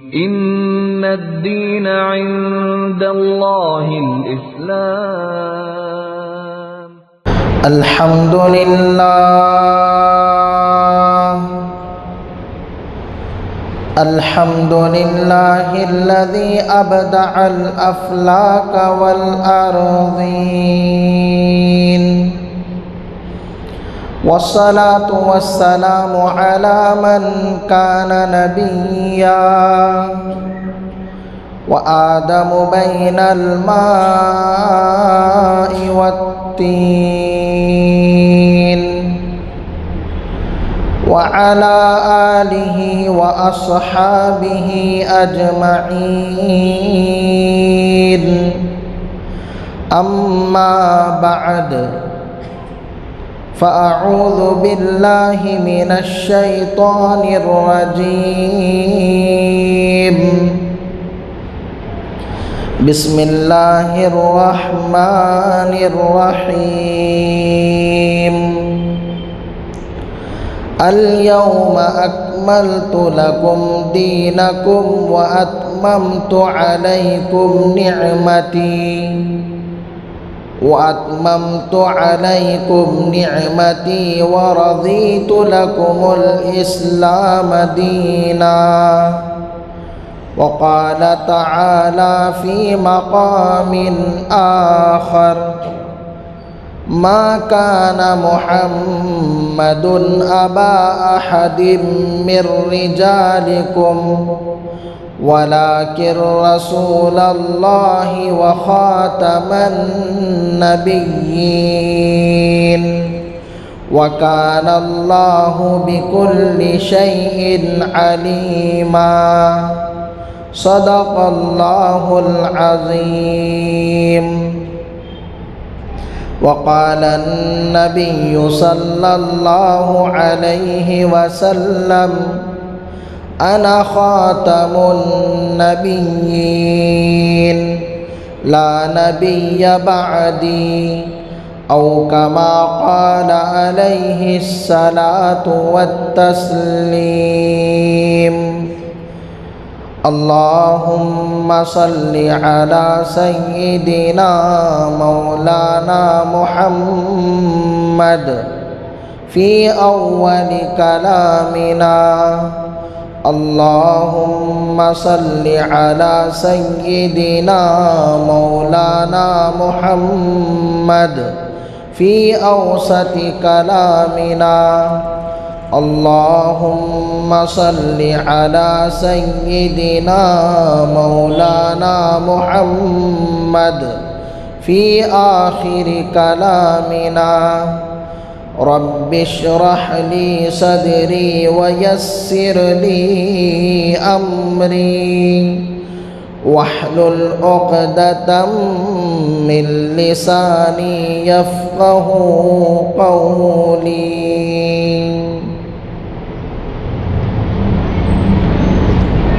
إن الدين عند الله الإسلام. الحمد لله الذي أبدع الأفلاك والأرضين، والصلاة والسلام على من كان نبيا وآدم بين الماء والطين، وعلى آله وأصحابه أجمعين. أما بعد، فأعوذ بالله من الشيطان الرجيم. بسم الله الرحمن الرحيم. اليوم أكملت لكم دينكم وأتممت عليكم نعمتي ورضيت لكم الإسلام دينا. وقال تعالى في مقام آخر: ما كان محمد أبا أحد من رجالكم ولكن رسول الله وخاتم النبيين، وكان الله بكل شيء عليما. صدق الله العظيم. وقال النبي صلى الله عليه وسلم: أنا خاتم النبيين لا نبي بعدي، أو كما قال عليه الصلاة والتسليم. اللهم صل على سيدنا مولانا محمد في أول كلامنا. اللهم صل على سيدنا مولانا محمد في أوسط كلامنا. اللهم صل على سيدنا مولانا محمد في آخر كلامنا. رب اشرح لي صدري ويسر لي أمري واحلل عقدة من لساني يفقه قولي.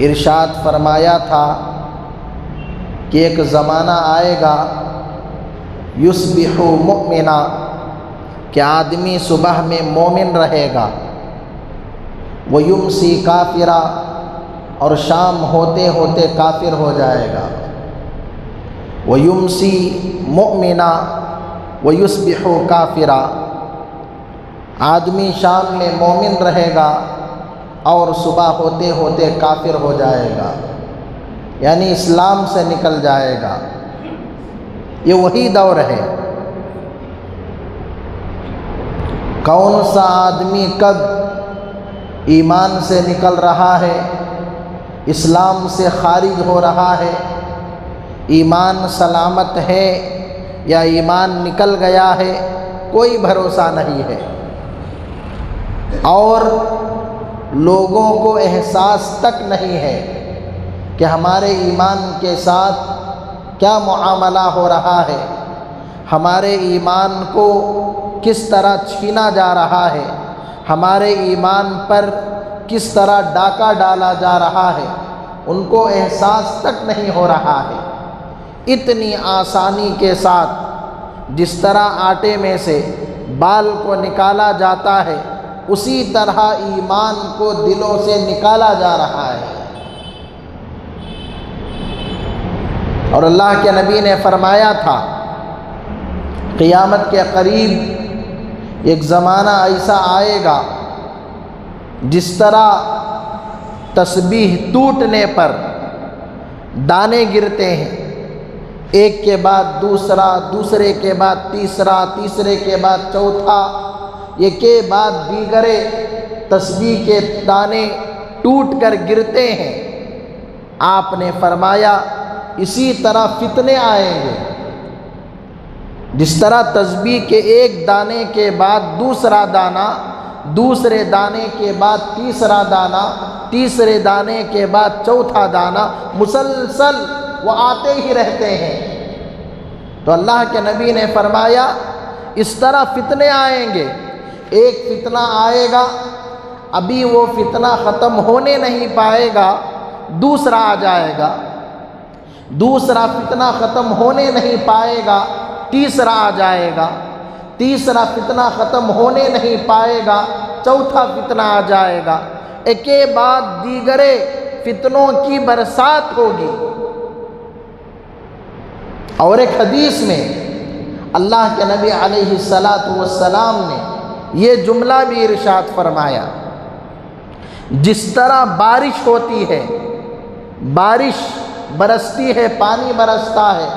ارشاد فرمایا تھا کہ ایک زمانہ آئے گا یصبح مؤمنا، کہ آدمی صبح میں مومن رہے گا، ویمسی کافرا، اور شام ہوتے ہوتے کافر ہو جائے گا، ویمسی مؤمنا ویصبح کافرا، آدمی شام میں مومن رہے گا اور صبح ہوتے ہوتے کافر ہو جائے گا، یعنی اسلام سے نکل جائے گا۔ یہ وہی دور ہے۔ کون سا آدمی کب ایمان سے نکل رہا ہے، اسلام سے خارج ہو رہا ہے، ایمان سلامت ہے یا ایمان نکل گیا ہے، کوئی بھروسہ نہیں ہے، اور لوگوں کو احساس تک نہیں ہے کہ ہمارے ایمان کے ساتھ کیا معاملہ ہو رہا ہے، ہمارے ایمان کو کس طرح چھینا جا رہا ہے، ہمارے ایمان پر کس طرح ڈاکہ ڈالا جا رہا ہے، ان کو احساس تک نہیں ہو رہا ہے۔ اتنی آسانی کے ساتھ جس طرح آٹے میں سے بال کو نکالا جاتا ہے، اسی طرح ایمان کو دلوں سے نکالا جا رہا ہے۔ اور اللہ کے نبی نے فرمایا تھا قیامت کے قریب ایک زمانہ ایسا آئے گا جس طرح تسبیح ٹوٹنے پر دانے گرتے ہیں، ایک کے بعد دوسرا، دوسرے کے بعد تیسرا، تیسرے کے بعد چوتھا، یہ کے بعد دیگرے تسبیح کے دانے ٹوٹ کر گرتے ہیں۔ آپ نے فرمایا اسی طرح فتنے آئیں گے، جس طرح تسبیح کے ایک دانے کے بعد دوسرا دانہ، دوسرے دانے کے بعد تیسرا دانہ، تیسرے دانے کے بعد چوتھا دانہ، مسلسل وہ آتے ہی رہتے ہیں۔ تو اللہ کے نبی نے فرمایا اس طرح فتنے آئیں گے، ایک فتنہ آئے گا، ابھی وہ فتنہ ختم ہونے نہیں پائے گا، دوسرا آ جائے گا، دوسرا فتنہ ختم ہونے نہیں پائے گا، تیسرا آ جائے گا، تیسرا فتنہ ختم ہونے نہیں پائے گا، چوتھا فتنہ آ جائے گا، ایک کے بعد دیگرے فتنوں کی برسات ہوگی۔ اور ایک حدیث میں اللہ کے نبی علیہ السلام نے یہ جملہ بھی ارشاد فرمایا، جس طرح بارش ہوتی ہے، بارش برستی ہے، پانی برستا ہے،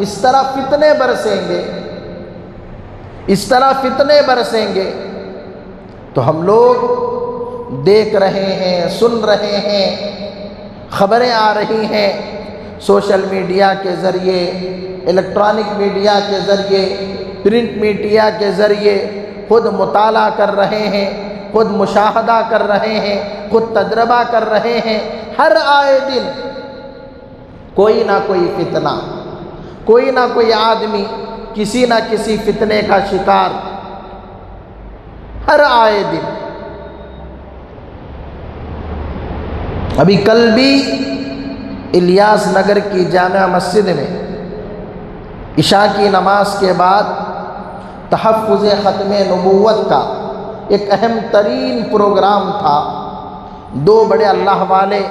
اس طرح فتنے برسیں گے، اس طرح فتنے برسیں گے۔ تو ہم لوگ دیکھ رہے ہیں، سن رہے ہیں، خبریں آ رہی ہیں سوشل میڈیا کے ذریعے، الیکٹرانک میڈیا کے ذریعے، پرنٹ میڈیا کے ذریعے، خود مطالعہ کر رہے ہیں، خود مشاہدہ کر رہے ہیں، خود تجربہ کر رہے ہیں، ہر آئے دن کوئی نہ کوئی فتنہ، کوئی نہ کوئی آدمی کسی نہ کسی فتنے کا شکار، ہر آئے دن۔ ابھی کل بھی الیاس نگر کی جامع مسجد میں عشاء کی نماز کے بعد تحفظ ختم نبوت کا ایک اہم ترین پروگرام تھا۔ دو بڑے اللہ والے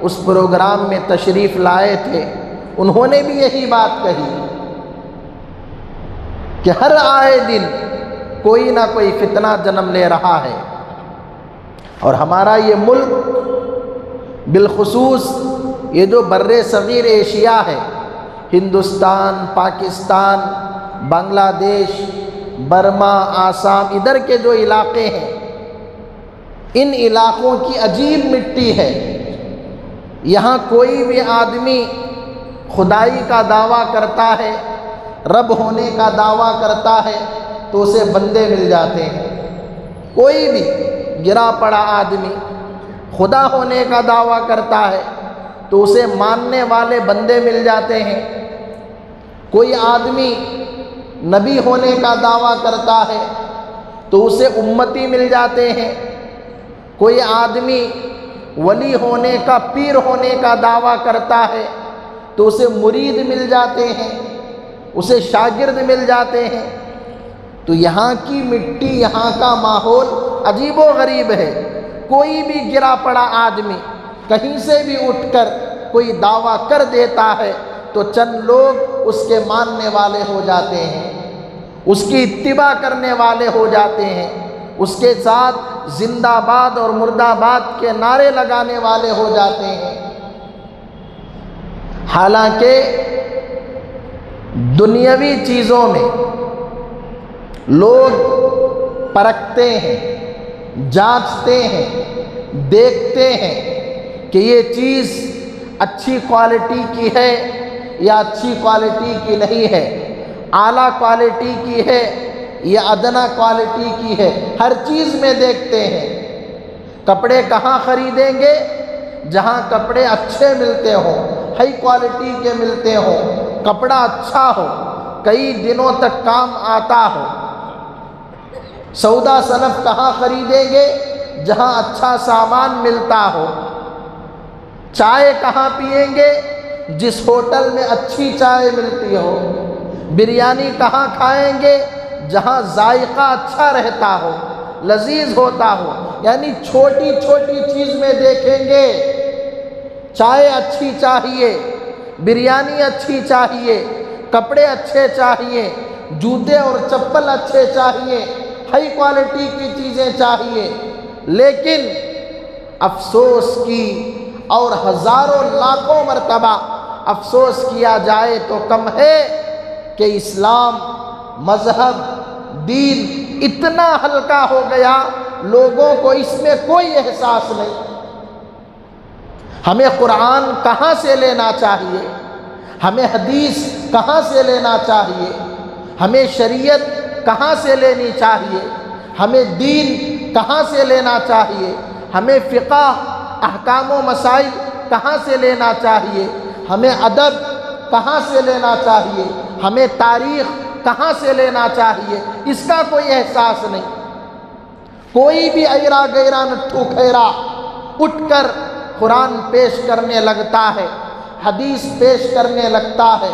اس پروگرام میں تشریف لائے تھے، انہوں نے بھی یہی بات کہی کہ ہر آئے دن کوئی نہ کوئی فتنہ جنم لے رہا ہے، اور ہمارا یہ ملک بالخصوص یہ جو بر صغیر ایشیا ہے، ہندوستان، پاکستان، بنگلہ دیش، برما، آسام، ادھر کے جو علاقے ہیں، ان علاقوں کی عجیب مٹی ہے۔ یہاں کوئی بھی آدمی خدائی کا دعویٰ کرتا ہے، رب ہونے کا دعویٰ کرتا ہے تو اسے بندے مل جاتے ہیں۔ کوئی بھی گرا پڑا آدمی خدا ہونے کا دعویٰ کرتا ہے تو اسے ماننے والے بندے مل جاتے ہیں۔ کوئی آدمی نبی ہونے کا دعویٰ کرتا ہے تو اسے امتی مل جاتے ہیں۔ کوئی آدمی ولی ہونے کا، پیر ہونے کا دعویٰ کرتا ہے تو اسے مرید مل جاتے ہیں، اسے شاگرد مل جاتے ہیں۔ تو یہاں کی مٹی، یہاں کا ماحول عجیب و غریب ہے۔ کوئی بھی گرا پڑا آدمی کہیں سے بھی اٹھ کر کوئی دعویٰ کر دیتا ہے تو چند لوگ اس کے ماننے والے ہو جاتے ہیں، اس کی اتباع کرنے والے ہو جاتے ہیں، اس کے ساتھ زندہ باد اور مردہ باد کے نعرے لگانے والے ہو جاتے ہیں۔ حالانکہ دنیاوی چیزوں میں لوگ پرکھتے ہیں، جانچتے ہیں، دیکھتے ہیں کہ یہ چیز اچھی کوالٹی کی ہے یا اچھی کوالٹی کی نہیں ہے، اعلیٰ کوالٹی کی ہے یا ادنا کوالٹی کی ہے، ہر چیز میں دیکھتے ہیں۔ کپڑے کہاں خریدیں گے؟ جہاں کپڑے اچھے ملتے ہوں، ہائی کوالٹی کے ملتے ہوں، کپڑا اچھا ہو، کئی دنوں تک کام آتا ہو۔ سودا صنف کہاں خریدیں گے؟ جہاں اچھا سامان ملتا ہو۔ چائے کہاں پئیں گے؟ جس ہوٹل میں اچھی چائے ملتی ہو۔ بریانی کہاں کھائیں گے؟ جہاں ذائقہ اچھا رہتا ہو، لذیذ ہوتا ہو۔ یعنی چھوٹی چھوٹی چیز میں دیکھیں گے، چائے اچھی چاہیے، بریانی اچھی چاہیے، کپڑے اچھے چاہیے، جوتے اور چپل اچھے چاہیے، ہائی کوالٹی کی چیزیں چاہیے۔ لیکن افسوس کی اور ہزاروں لاکھوں مرتبہ افسوس کیا جائے تو کم ہے کہ اسلام مذہب دین اتنا ہلکا ہو گیا، لوگوں کو اس میں کوئی احساس نہیں۔ ہمیں قرآن کہاں سے لینا چاہیے؟ ہمیں حدیث کہاں سے لینا چاہیے؟ ہمیں شریعت کہاں سے لینی چاہیے؟ ہمیں دین کہاں سے لینا چاہیے؟ ہمیں فقہ، احکام و مسائل کہاں سے لینا چاہیے؟ ہمیں ادب کہاں سے لینا چاہیے؟ ہمیں تاریخ کہاں سے لینا چاہیے؟ اس کا کوئی احساس نہیں۔ کوئی بھی ایرا گیرا نٹھو کھیرا اٹھ کر قرآن پیش کرنے لگتا ہے، حدیث پیش کرنے لگتا ہے،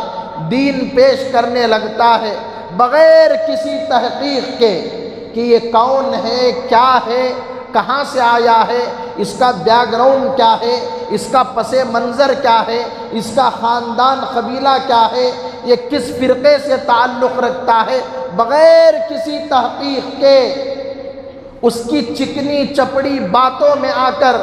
دین پیش کرنے لگتا ہے، بغیر کسی تحقیق کے کہ یہ کون ہے، کیا ہے، کہاں سے آیا ہے، اس کا بیک گراؤنڈ کیا ہے، اس کا پس منظر کیا ہے، اس کا خاندان قبیلہ کیا ہے، یہ کس فرقے سے تعلق رکھتا ہے، بغیر کسی تحقیق کے اس کی چکنی چپڑی باتوں میں آ کر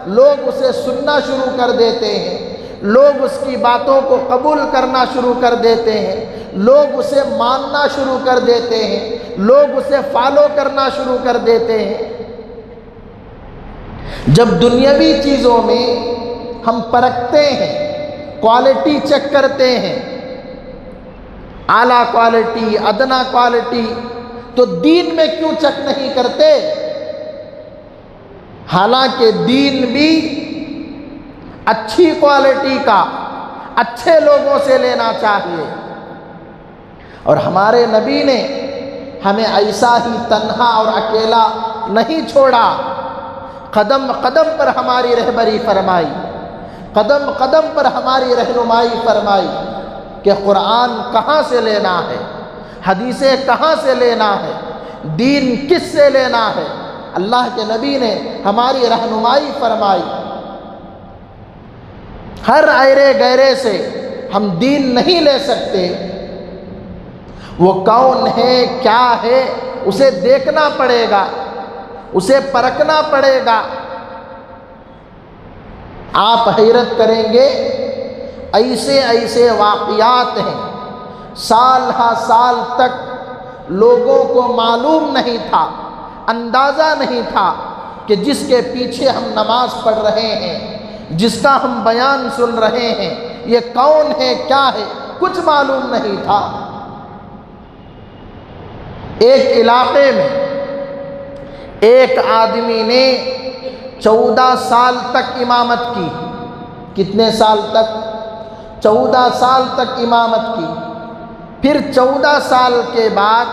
لوگ اسے سننا شروع کر دیتے ہیں، لوگ اس کی باتوں کو قبول کرنا شروع کر دیتے ہیں، لوگ اسے ماننا شروع کر دیتے ہیں، لوگ اسے فالو کرنا شروع کر دیتے ہیں۔ جب دنیاوی چیزوں میں ہم پرکھتے ہیں، کوالٹی چیک کرتے ہیں، اعلیٰ کوالٹی، ادنا کوالٹی، تو دین میں کیوں چیک نہیں کرتے؟ حالانکہ دین بھی اچھی کوالٹی کا، اچھے لوگوں سے لینا چاہیے۔ اور ہمارے نبی نے ہمیں ایسا ہی تنہا اور اکیلا نہیں چھوڑا، قدم قدم پر ہماری رہبری فرمائی، قدم قدم پر ہماری رہنمائی فرمائی کہ قرآن کہاں سے لینا ہے، حدیثیں کہاں سے لینا ہے، دین کس سے لینا ہے۔ اللہ کے نبی نے ہماری رہنمائی فرمائی۔ ہر ایرے گیرے سے ہم دین نہیں لے سکتے، وہ کون ہے، کیا ہے، اسے دیکھنا پڑے گا، اسے پرکھنا پڑے گا۔ آپ حیرت کریں گے، ایسے ایسے واقعات ہیں سال ہا سال تک لوگوں کو معلوم نہیں تھا، اندازہ نہیں تھا کہ جس کے پیچھے ہم نماز پڑھ رہے ہیں، جس کا ہم بیان سن رہے ہیں، یہ کون ہے، کیا ہے، کچھ معلوم نہیں تھا۔ ایک علاقے میں ایک آدمی نے 14 سال تک امامت کی۔ کتنے سال تک؟ 14 سال تک امامت کی۔ پھر 14 سال کے بعد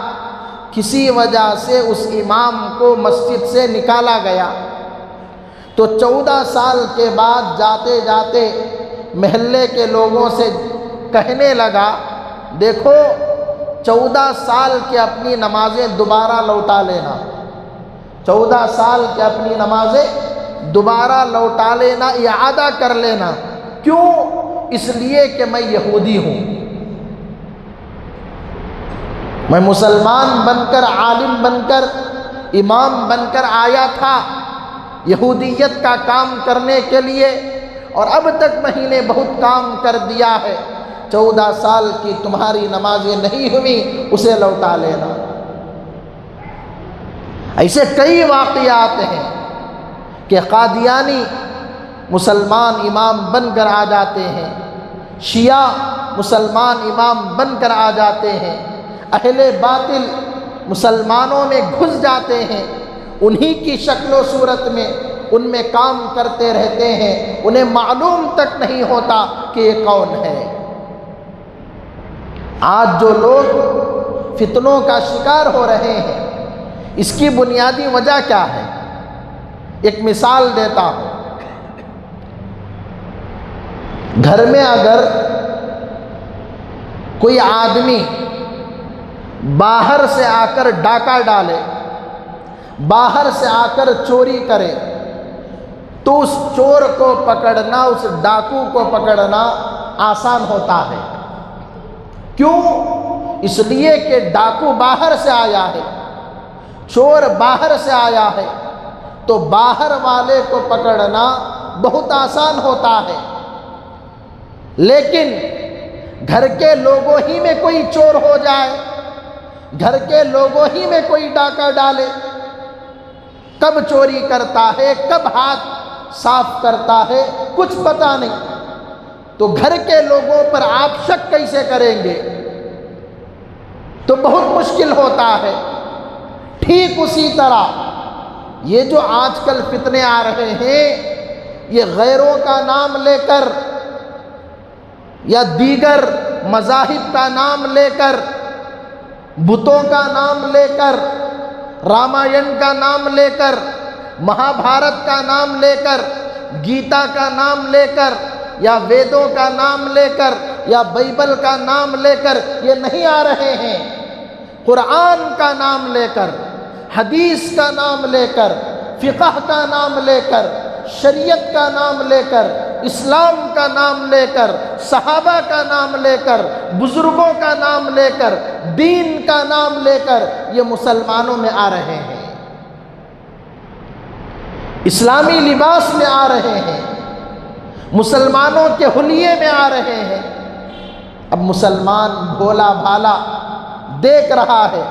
کسی وجہ سے اس امام کو مسجد سے نکالا گیا۔ تو 14 سال کے بعد جاتے جاتے محلے کے لوگوں سے کہنے لگا، دیکھو 14 سال کی اپنی نمازیں دوبارہ لوٹا لینا، 14 سال کی اپنی نمازیں دوبارہ لوٹا لینا، اعادہ کر لینا۔ کیوں؟ اس لیے کہ میں یہودی ہوں، میں مسلمان بن کر، عالم بن کر، امام بن کر آیا تھا یہودیت کا کام کرنے کے لیے، اور اب تک میں نے بہت کام کر دیا ہے، 14 سال کی تمہاری نمازیں نہیں ہوئی، اسے لوٹا لینا۔ ایسے کئی واقعات ہیں کہ قادیانی مسلمان امام بن کر آ جاتے ہیں، شیعہ مسلمان امام بن کر آ جاتے ہیں، اہل باطل مسلمانوں میں گھس جاتے ہیں، انہی کی شکل و صورت میں ان میں کام کرتے رہتے ہیں، انہیں معلوم تک نہیں ہوتا کہ یہ کون ہے۔ آج جو لوگ فتنوں کا شکار ہو رہے ہیں، اس کی بنیادی وجہ کیا ہے؟ ایک مثال دیتا ہوں۔ گھر میں اگر کوئی آدمی باہر سے آ کر ڈاکہ ڈالے، باہر سے آ کر چوری کرے، تو اس چور کو پکڑنا، اس ڈاکو کو پکڑنا آسان ہوتا ہے۔ کیوں؟ اس لیے کہ ڈاکو باہر سے آیا ہے، چور باہر سے آیا ہے، تو باہر والے کو پکڑنا بہت آسان ہوتا ہے۔ لیکن گھر کے لوگوں ہی میں کوئی چور ہو جائے، گھر کے لوگوں ہی میں کوئی ڈاکہ ڈالے، کب چوری کرتا ہے، کب ہاتھ صاف کرتا ہے، کچھ پتہ نہیں، تو گھر کے لوگوں پر آپ شک کیسے کریں گے؟ تو بہت مشکل ہوتا ہے۔ ٹھیک اسی طرح یہ جو آج کل فتنے آ رہے ہیں، یہ غیروں کا نام لے کر یا دیگر مذاہب کا نام لے کر، بتوں کا نام لے کر، رامائن کا نام لے کر، مہابھارت کا نام لے کر، گیتا کا نام لے کر، یا ویدوں کا نام لے کر، یا بائبل کا نام لے کر یہ نہیں آ رہے ہیں۔ قرآن کا نام لے کر، حدیث کا نام لے کر، فقہ کا نام لے کر، شریعت کا نام لے کر، اسلام کا نام لے کر، صحابہ کا نام لے کر، بزرگوں کا نام لے کر، دین کا نام لے کر یہ مسلمانوں میں آ رہے ہیں، اسلامی لباس میں آ رہے ہیں، مسلمانوں کے حلیے میں آ رہے ہیں۔ اب مسلمان بھولا بھالا دیکھ رہا ہے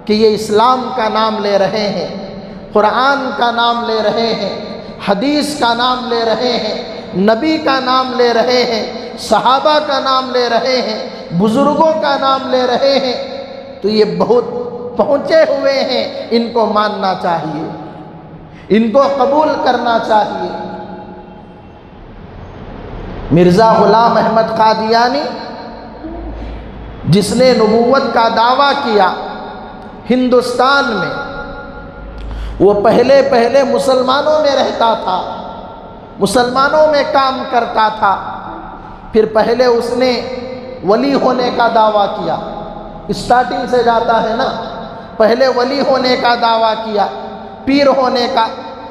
کہ یہ اسلام کا نام لے رہے ہیں، قرآن کا نام لے رہے ہیں، حدیث کا نام لے رہے ہیں، نبی کا نام لے رہے ہیں، صحابہ کا نام لے رہے ہیں، بزرگوں کا نام لے رہے ہیں، تو یہ بہت پہنچے ہوئے ہیں، ان کو ماننا چاہیے، ان کو قبول کرنا چاہیے۔ مرزا غلام احمد قادیانی جس نے نبوت کا دعویٰ کیا ہندوستان میں، وہ پہلے مسلمانوں میں رہتا تھا، مسلمانوں میں کام کرتا تھا، پھر پہلے اس نے ولی ہونے کا دعویٰ کیا، اسٹارٹنگ سے جاتا ہے نا، پہلے ولی ہونے کا دعویٰ کیا، پیر ہونے کا،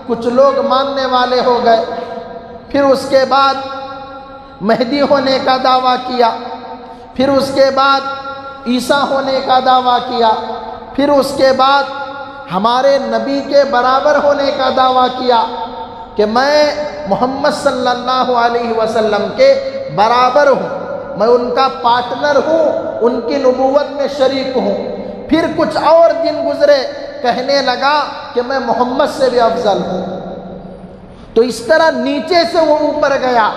کچھ لوگ ماننے والے ہو گئے، پھر اس کے بعد مہدی ہونے کا دعویٰ کیا، پھر اس کے بعد عیسیٰ ہونے کا دعویٰ کیا، پھر اس کے بعد ہمارے نبی کے برابر ہونے کا دعویٰ کیا کہ میں محمد صلی اللہ علیہ وسلم کے برابر ہوں، میں ان کا پارٹنر ہوں، ان کی نبوت میں شریک ہوں۔ پھر کچھ اور دن گزرے، کہنے لگا کہ میں محمد سے بھی افضل ہوں۔ تو اس طرح نیچے سے وہ اوپر گیا،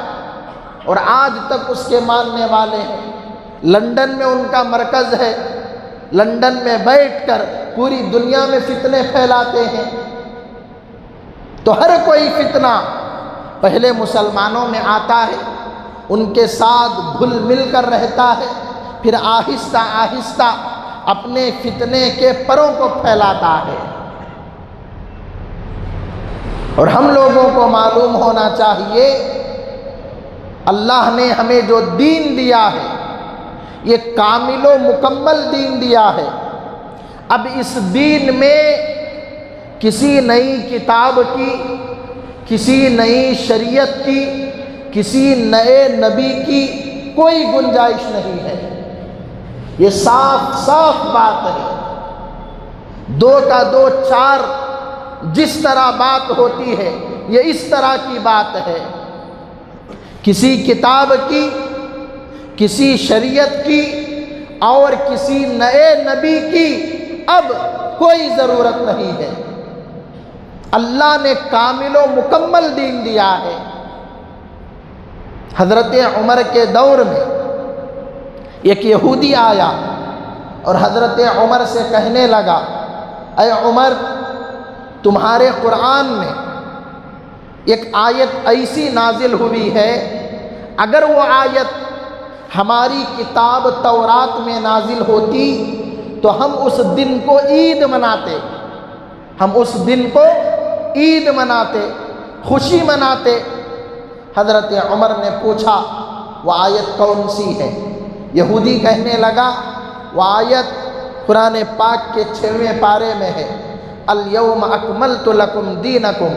اور آج تک اس کے ماننے والے ہیں۔ لندن میں ان کا مرکز ہے، لندن میں بیٹھ کر پوری دنیا میں فتنے پھیلاتے ہیں۔ تو ہر کوئی فتنہ پہلے مسلمانوں میں آتا ہے، ان کے ساتھ گھل مل کر رہتا ہے، پھر آہستہ آہستہ اپنے فتنے کے پروں کو پھیلاتا ہے۔ اور ہم لوگوں کو معلوم ہونا چاہیے اللہ نے ہمیں جو دین دیا ہے یہ کامل و مکمل دین دیا ہے۔ اب اس دین میں کسی نئی کتاب کی، کسی نئی شریعت کی، کسی نئے نبی کی کوئی گنجائش نہیں ہے۔ یہ صاف صاف بات ہے، دو کا دو چار جس طرح بات ہوتی ہے یہ اس طرح کی بات ہے۔ کسی کتاب کی، کسی شریعت کی اور کسی نئے نبی کی اب کوئی ضرورت نہیں ہے۔ اللہ نے کامل و مکمل دین دیا ہے۔ حضرت عمر کے دور میں ایک یہودی آیا اور حضرت عمر سے کہنے لگا، اے عمر، تمہارے قرآن میں ایک آیت ایسی نازل ہوئی ہے، اگر وہ آیت ہماری کتاب تورات میں نازل ہوتی تو ہم اس دن کو عید مناتے، ہم اس دن کو عید مناتے، خوشی مناتے۔ حضرت عمر نے پوچھا وہ آیت کون سی ہے؟ یہودی کہنے لگا وہ آیت قرآن پاک کے 6ویں پارے میں ہے، الیوم اکملت لکم دینکم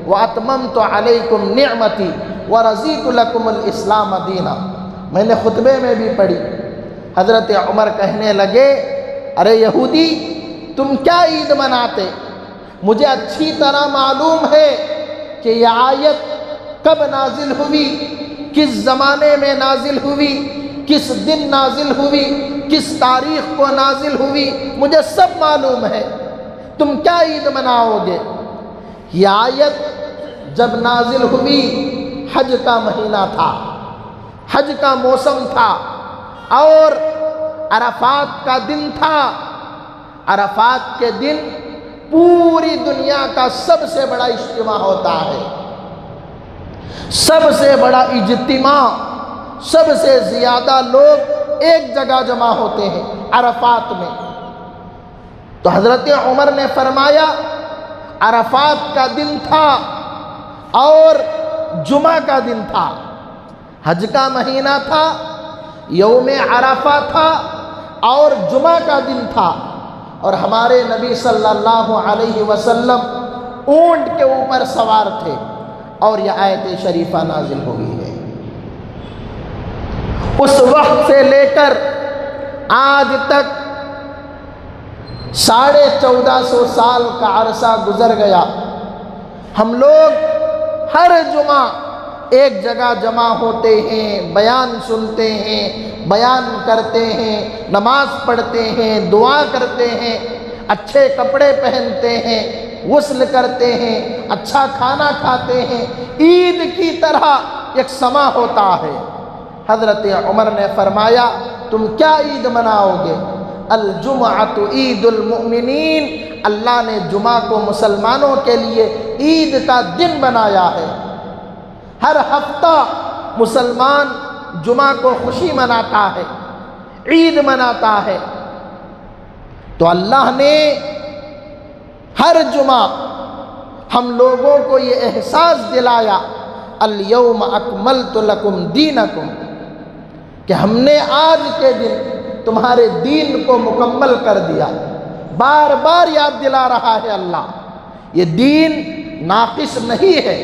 واتممت علیکم نعمتی ورضیت لکم الاسلام دینا۔ میں نے خطبے میں بھی پڑھی۔ حضرت عمر کہنے لگے، ارے یہودی، تم کیا عید مناتے؟ مجھے اچھی طرح معلوم ہے کہ یہ آیت کب نازل ہوئی، کس زمانے میں نازل ہوئی، کس دن نازل ہوئی، کس تاریخ کو نازل ہوئی، مجھے سب معلوم ہے، تم کیا عید مناؤ گے؟ یہ آیت جب نازل ہوئی حج کا مہینہ تھا، حج کا موسم تھا اور عرفات کا دن تھا۔ عرفات کے دن پوری دنیا کا سب سے بڑا اجتماع ہوتا ہے، سب سے بڑا اجتماع، سب سے زیادہ لوگ ایک جگہ جمع ہوتے ہیں عرفات میں۔ تو حضرت عمر نے فرمایا عرفات کا دن تھا اور جمعہ کا دن تھا، حج کا مہینہ تھا، یوم عرفہ تھا اور جمعہ کا دن تھا، اور ہمارے نبی صلی اللہ علیہ وسلم اونٹ کے اوپر سوار تھے اور یہ آیت شریفہ نازل ہوئی ہے۔ اس وقت سے لے کر آج تک 1450 سال کا عرصہ گزر گیا، ہم لوگ ہر جمعہ ایک جگہ جمع ہوتے ہیں، بیان سنتے ہیں، بیان کرتے ہیں، نماز پڑھتے ہیں، دعا کرتے ہیں، اچھے کپڑے پہنتے ہیں، غسل کرتے ہیں، اچھا کھانا کھاتے ہیں، عید کی طرح ایک سما ہوتا ہے۔ حضرت عمر نے فرمایا تم کیا عید مناؤ گے؟ الجمعۃ عید المؤمنین، اللہ نے جمعہ کو مسلمانوں کے لیے عید کا دن بنایا ہے۔ ہر ہفتہ مسلمان جمعہ کو خوشی مناتا ہے، عید مناتا ہے، تو اللہ نے ہر جمعہ ہم لوگوں کو یہ احساس دلایا الیوم اکملت لکم دینکم، کہ ہم نے آج کے دن تمہارے دین کو مکمل کر دیا۔ بار بار یاد دلا رہا ہے اللہ، یہ دین ناقص نہیں ہے،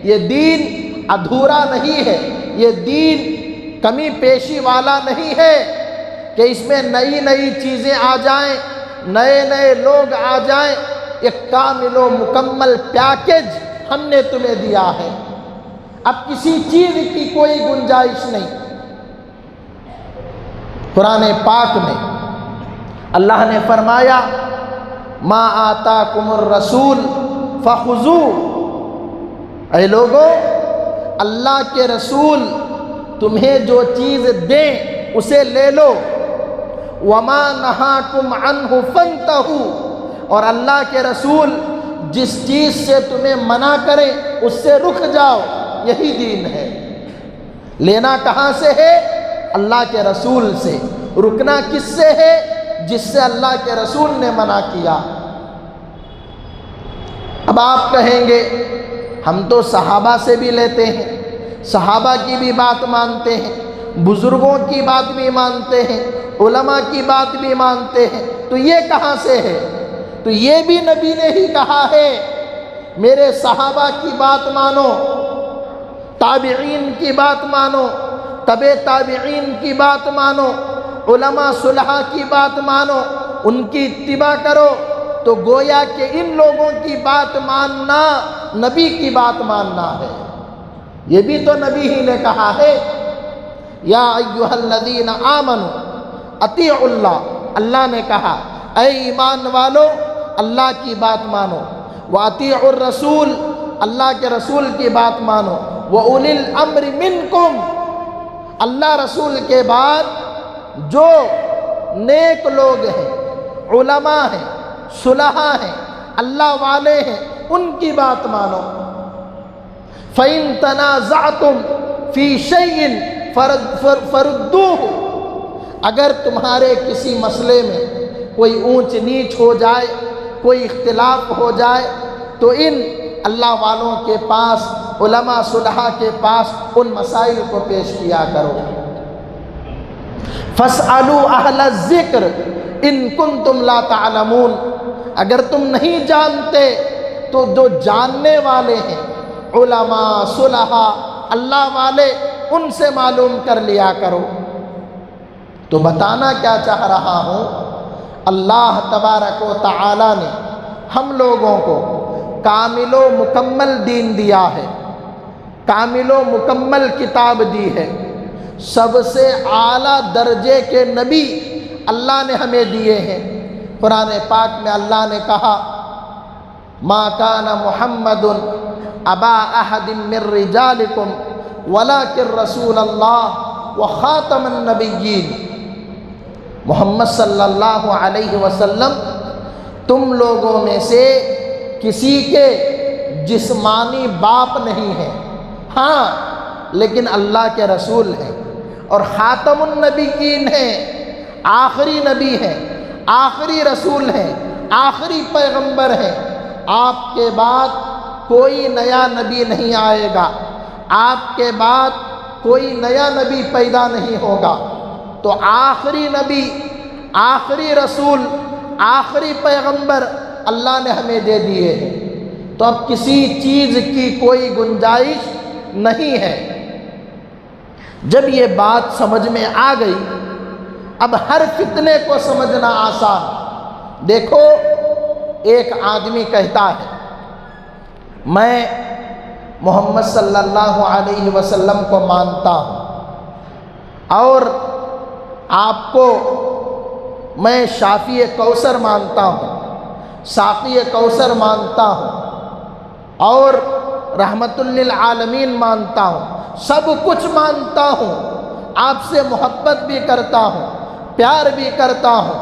یہ دین ادھورا نہیں ہے، یہ دین کمی پیشی والا نہیں ہے کہ اس میں نئی نئی چیزیں آ جائیں، نئے نئے لوگ آ جائیں۔ ایک کامل و مکمل پیکیج ہم نے تمہیں دیا ہے، اب کسی چیز کی کوئی گنجائش نہیں۔ قرآن پاک میں اللہ نے فرمایا ما آتاکم الرسول فخذوہ، اے لوگو، اللہ کے رسول تمہیں جو چیز دیں اسے لے لو، وما نہاکم عنہ فانتہوا، اور اللہ کے رسول جس چیز سے تمہیں منع کریں اس سے رک جاؤ، یہی دین ہے۔ لینا کہاں سے ہے؟ اللہ کے رسول سے۔ رکنا کس سے ہے؟ جس سے اللہ کے رسول نے منع کیا۔ اب آپ کہیں گے ہم تو صحابہ سے بھی لیتے ہیں، صحابہ کی بھی بات مانتے ہیں، بزرگوں کی بات بھی مانتے ہیں، علماء کی بات بھی مانتے ہیں، تو یہ کہاں سے ہے؟ تو یہ بھی نبی نے ہی کہا ہے، میرے صحابہ کی بات مانو، تابعین کی بات مانو، تبع تابعین کی بات مانو، علماء صلحاء کی بات مانو، ان کی اتباع کرو۔ تو گویا کہ ان لوگوں کی بات ماننا نبی کی بات ماننا ہے۔ یہ بھی تو نبی ہی نے کہا ہے، یا ایھا الذین آمنوا اطیعوا اللہ، اللہ نے کہا اے ایمان والو اللہ کی بات مانو، واطیعوا الرسول، اللہ کے رسول کی بات مانو، وَأُولِي الْأَمْرِ مِنْكُمْ، اللہ رسول کے بعد جو نیک لوگ ہیں، علماء ہیں، صلحاء ہیں، اللہ والے ہیں، ان کی بات مانو۔ فَإِن تَنَازَعْتُمْ فِي شَيْءٍ فَرُدُّوهُ، اگر تمہارے کسی مسئلے میں کوئی اونچ نیچ ہو جائے، کوئی اختلاف ہو جائے، تو ان اللہ والوں کے پاس، علماء صلحاء کے پاس ان مسائل کو پیش کیا کرو۔ فَاسْأَلُوا أَهْلَ الذِّكْرِ إِن كُنتُمْ لَا تَعْلَمُونَ، اگر تم نہیں جانتے تو جو جاننے والے ہیں، علماء صلحاء اللہ والے، ان سے معلوم کر لیا کرو۔ تو بتانا کیا چاہ رہا ہوں، اللہ تبارک و تعالی نے ہم لوگوں کو کامل و مکمل دین دیا ہے، کامل و مکمل کتاب دی ہے، سب سے اعلیٰ درجے کے نبی اللہ نے ہمیں دیے ہیں۔ قرآن پاک میں اللہ نے کہا ما کان محمد ابا احد من رجالکم ولکن رسول اللہ وخاتم النبیین، محمد صلی اللہ علیہ وسلم تم لوگوں میں سے کسی کے جسمانی باپ نہیں ہیں، ہاں لیکن اللہ کے رسول ہیں، اور خاتم النبیین ہیں، آخری نبی ہیں، آخری رسول ہیں، آخری پیغمبر ہیں۔ آپ کے بعد کوئی نیا نبی نہیں آئے گا، آپ کے بعد کوئی نیا نبی پیدا نہیں ہوگا، تو آخری نبی، آخری رسول، آخری پیغمبر اللہ نے ہمیں دے دیے ہیں، تو اب کسی چیز کی کوئی گنجائش نہیں ہے۔ جب یہ بات سمجھ میں آ گئی، اب ہر فتنے کو سمجھنا آسان۔ دیکھو ایک آدمی کہتا ہے میں محمد صلی اللہ علیہ وسلم کو مانتا ہوں، اور آپ کو میں شافی کوثر مانتا ہوں، ساقی کوثر مانتا ہوں، اور رحمت للعالمین مانتا ہوں، سب کچھ مانتا ہوں، آپ سے محبت بھی کرتا ہوں، پیار بھی کرتا ہوں،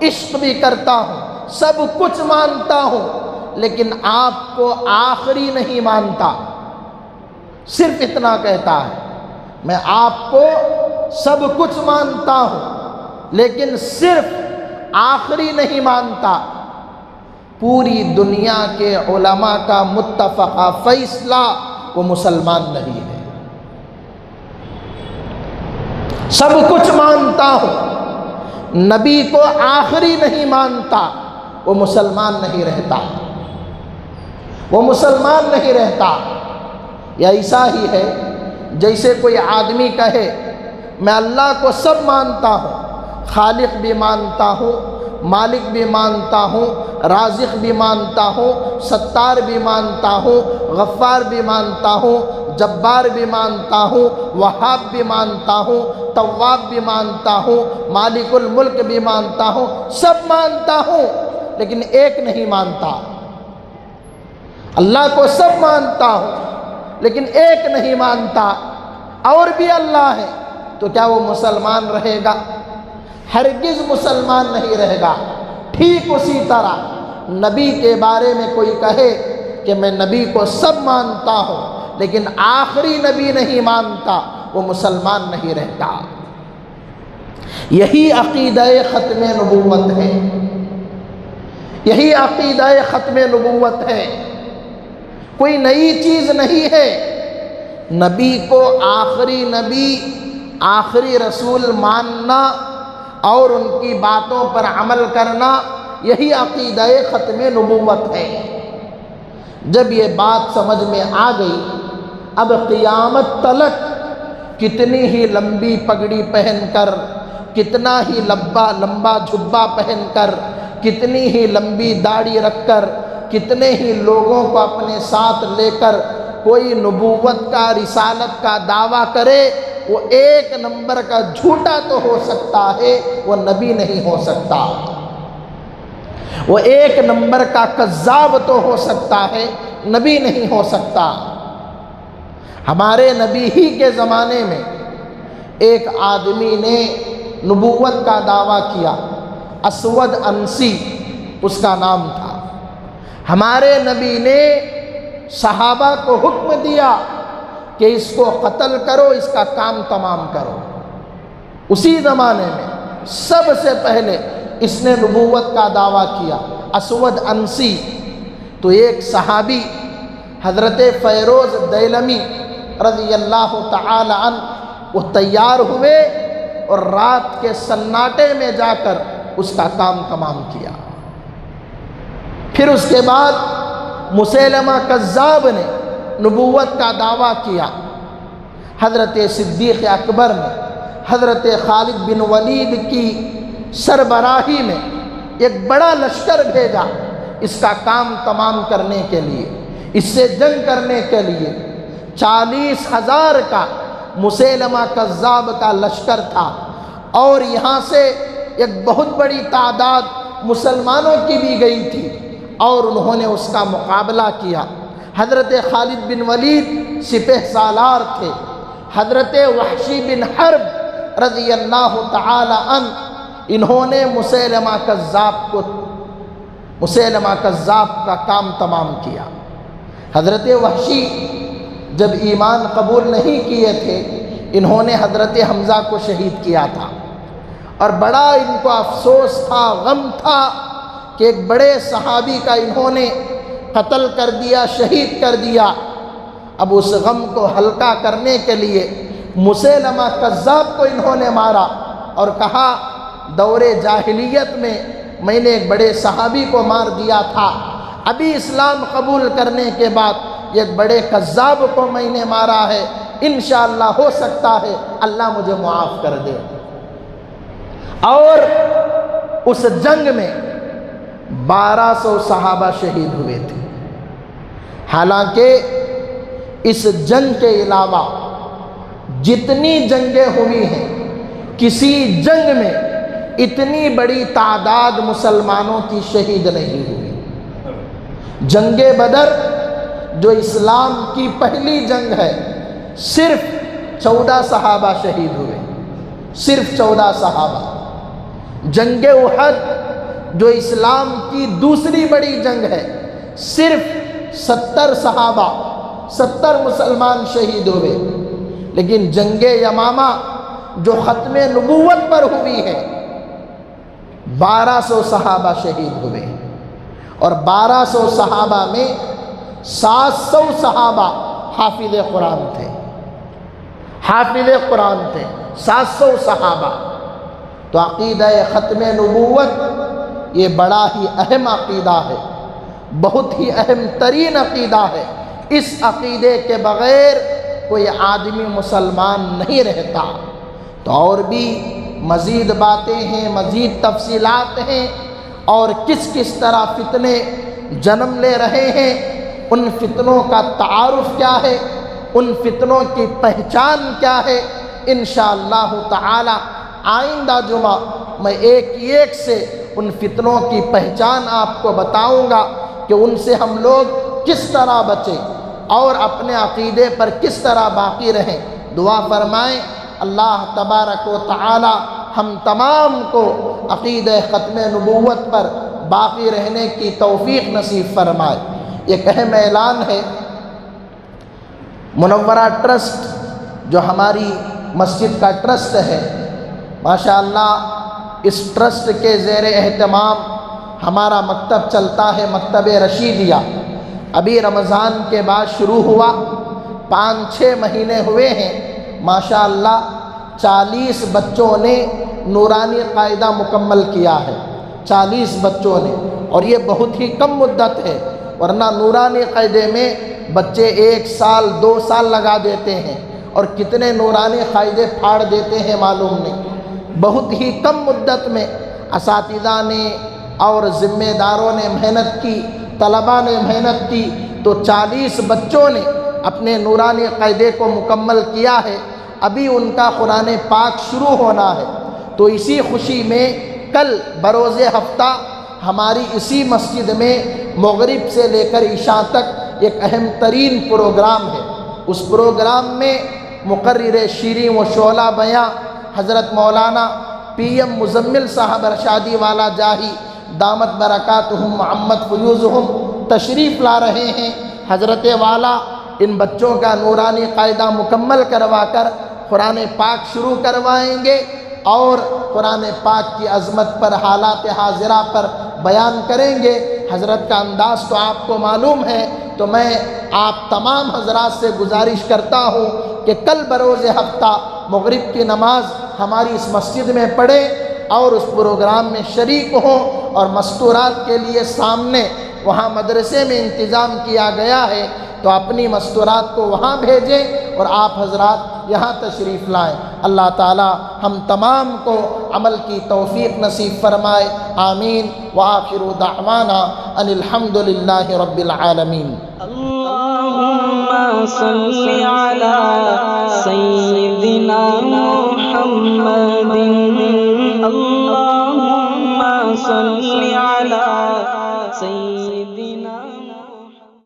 عشق بھی کرتا ہوں، سب کچھ مانتا ہوں، لیکن آپ کو آخری نہیں مانتا۔ صرف اتنا کہتا ہے، میں آپ کو سب کچھ مانتا ہوں لیکن صرف آخری نہیں مانتا۔ پوری دنیا کے علماء کا متفقہ فیصلہ وہ مسلمان نہیں ہے۔ سب کچھ مانتا ہوں، نبی کو آخری نہیں مانتا، وہ مسلمان نہیں رہتا، وہ مسلمان نہیں رہتا۔ یا ایسا ہی ہے جیسے کوئی آدمی کہے میں اللہ کو سب مانتا ہوں، خالق بھی مانتا ہوں، مالک بھی مانتا ہوں، رازق بھی مانتا ہوں، ستار بھی مانتا ہوں، غفار بھی مانتا ہوں، جبار بھی مانتا ہوں، وہاب بھی مانتا ہوں، تواب بھی مانتا ہوں، مالک الملک بھی مانتا ہوں، سب مانتا ہوں، لیکن ایک نہیں مانتا۔ اللہ کو سب مانتا ہوں لیکن ایک نہیں مانتا، اور بھی اللہ ہے، تو کیا وہ مسلمان رہے گا؟ ہرگز مسلمان نہیں رہے گا۔ ٹھیک اسی طرح نبی کے بارے میں کوئی کہے کہ میں نبی کو سب مانتا ہوں لیکن آخری نبی نہیں مانتا، وہ مسلمان نہیں رہتا۔ یہی عقیدہ ختم نبوت ہے، یہی عقیدہ ختم نبوت ہے۔ کوئی نئی چیز نہیں ہے۔ نبی کو آخری نبی، آخری رسول ماننا اور ان کی باتوں پر عمل کرنا، یہی عقیدہ ختم نبوت ہے۔ جب یہ بات سمجھ میں آ گئی، اب قیامت تلک کتنی ہی لمبی پگڑی پہن کر، کتنا ہی لمبا جھبا پہن کر، کتنی ہی لمبی داڑھی رکھ کر، کتنے ہی لوگوں کو اپنے ساتھ لے کر کوئی نبوت کا، رسالت کا دعویٰ کرے، وہ ایک نمبر کا جھوٹا تو ہو سکتا ہے، وہ نبی نہیں ہو سکتا۔ وہ ایک نمبر کا کذاب تو ہو سکتا ہے، نبی نہیں ہو سکتا۔ ہمارے نبی ہی کے زمانے میں ایک آدمی نے نبوت کا دعویٰ کیا، اسود انسی اس کا نام تھا۔ ہمارے نبی نے صحابہ کو حکم دیا کہ اس کو قتل کرو، اس کا کام تمام کرو۔ اسی زمانے میں سب سے پہلے اس نے نبوت کا دعویٰ کیا، اسود انسی۔ تو ایک صحابی حضرت فیروز دیلمی رضی اللہ تعالی عنہ، وہ تیار ہوئے اور رات کے سناٹے میں جا کر اس کا کام تمام کیا۔ پھر اس کے بعد مسیلمہ کذاب نے نبوت کا دعویٰ کیا۔ حضرت صدیق اکبر نے حضرت خالد بن ولید کی سربراہی میں ایک بڑا لشکر بھیجا اس کا کام تمام کرنے کے لیے، اس سے جنگ کرنے کے لیے۔ 40,000 کا مسیلمہ کذاب کا لشکر تھا، اور یہاں سے ایک بہت بڑی تعداد مسلمانوں کی بھی گئی تھی، اور انہوں نے اس کا مقابلہ کیا۔ حضرت خالد بن ولید سپہ سالار تھے، حضرت وحشی بن حرب رضی اللہ تعالی عنہ، انہوں نے مسیلمہ کذاب کا کام تمام کیا۔ حضرت وحشی جب ایمان قبول نہیں کیے تھے، انہوں نے حضرت حمزہ کو شہید کیا تھا، اور بڑا ان کو افسوس تھا، غم تھا کہ ایک بڑے صحابی کا انہوں نے قتل کر دیا، شہید کر دیا۔ اب اس غم کو ہلکا کرنے کے لیے مسیلمہ کذاب کو انہوں نے مارا اور کہا، دور جاہلیت میں نے ایک بڑے صحابی کو مار دیا تھا، ابھی اسلام قبول کرنے کے بعد ایک بڑے کذاب کو میں نے مارا ہے، انشاءاللہ ہو سکتا ہے اللہ مجھے معاف کر دے۔ اور اس جنگ میں 1200 صحابہ شہید ہوئے تھے۔ حالانکہ اس جنگ کے علاوہ جتنی جنگیں ہوئی ہیں، کسی جنگ میں اتنی بڑی تعداد مسلمانوں کی شہید نہیں ہوئی۔ جنگ بدر جو اسلام کی پہلی جنگ ہے، صرف 14 صحابہ شہید ہوئے، صرف 14 صحابہ۔ جنگ احد جو اسلام کی دوسری بڑی جنگ ہے، صرف 70 صحابہ، 70 مسلمان شہید ہوئے۔ لیکن جنگ یمامہ جو ختم نبوت پر ہوئی ہے، 1200 صحابہ شہید ہوئے، اور 1200 صحابہ میں 700 صحابہ حافظ قرآن تھے، حافظ قرآن تھے 700 صحابہ۔ تو عقیدہ ختم نبوت یہ بڑا ہی اہم عقیدہ ہے، بہت ہی اہم ترین عقیدہ ہے۔ اس عقیدے کے بغیر کوئی آدمی مسلمان نہیں رہتا۔ تو اور بھی مزید باتیں ہیں، مزید تفصیلات ہیں، اور کس طرح فتنے جنم لے رہے ہیں، ان فتنوں کا تعارف کیا ہے، ان فتنوں کی پہچان کیا ہے، انشاءاللہ تعالی آئندہ جمعہ میں ایک سے ان فتنوں کی پہچان آپ کو بتاؤں گا کہ ان سے ہم لوگ کس طرح بچیں اور اپنے عقیدے پر کس طرح باقی رہیں۔ دعا فرمائیں اللہ تبارک و تعالی ہم تمام کو عقیدہ ختم نبوت پر باقی رہنے کی توفیق نصیب فرمائے۔ ایک اہم اعلان ہے، منورہ ٹرسٹ جو ہماری مسجد کا ٹرسٹ ہے، ماشاءاللہ اس ٹرسٹ کے زیر اہتمام ہمارا مکتب چلتا ہے، مکتب رشیدیہ۔ ابھی رمضان کے بعد شروع ہوا، 5-6 مہینے ہوئے ہیں، ماشاءاللہ 40 بچوں نے نورانی قاعدہ مکمل کیا ہے، 40 بچوں نے، اور یہ بہت ہی کم مدت ہے، ورنہ نورانی قاعدے میں بچے 1 سال 2 سال لگا دیتے ہیں، اور کتنے نورانی قاعدے پھاڑ دیتے ہیں معلوم نہیں۔ بہت ہی کم مدت میں اساتذہ نے اور ذمہ داروں نے محنت کی، طلباء نے محنت کی، تو 40 بچوں نے اپنے نورانی قاعدے کو مکمل کیا ہے۔ ابھی ان کا قرآن پاک شروع ہونا ہے، تو اسی خوشی میں کل بروز ہفتہ ہماری اسی مسجد میں مغرب سے لے کر عشاء تک ایک اہم ترین پروگرام ہے۔ اس پروگرام میں مقرر شیریں و شعلہ بیاں حضرت مولانا پی ایم مزمل صاحب ارشادی والا جاہی دامت برکاتہم محمد فیوزہم تشریف لا رہے ہیں۔ حضرت والا ان بچوں کا نورانی قاعدہ مکمل کروا کر قرآن پاک شروع کروائیں گے، اور قرآن پاک کی عظمت پر، حالات حاضرہ پر بیان کریں گے۔ حضرت کا انداز تو آپ کو معلوم ہے، تو میں آپ تمام حضرات سے گزارش کرتا ہوں کہ کل بروز ہفتہ مغرب کی نماز ہماری اس مسجد میں پڑھیں اور اس پروگرام میں شریک ہوں، اور مستورات کے لیے سامنے وہاں مدرسے میں انتظام کیا گیا ہے، تو اپنی مستورات کو وہاں بھیجیں اور آپ حضرات یہاں تشریف لائیں۔ اللہ تعالی ہم تمام کو عمل کی توفیق نصیب فرمائے، آمین۔ وآخر دعوانا ان الحمد للہ رب العالمین۔ اللهم صل على سيدنا محمد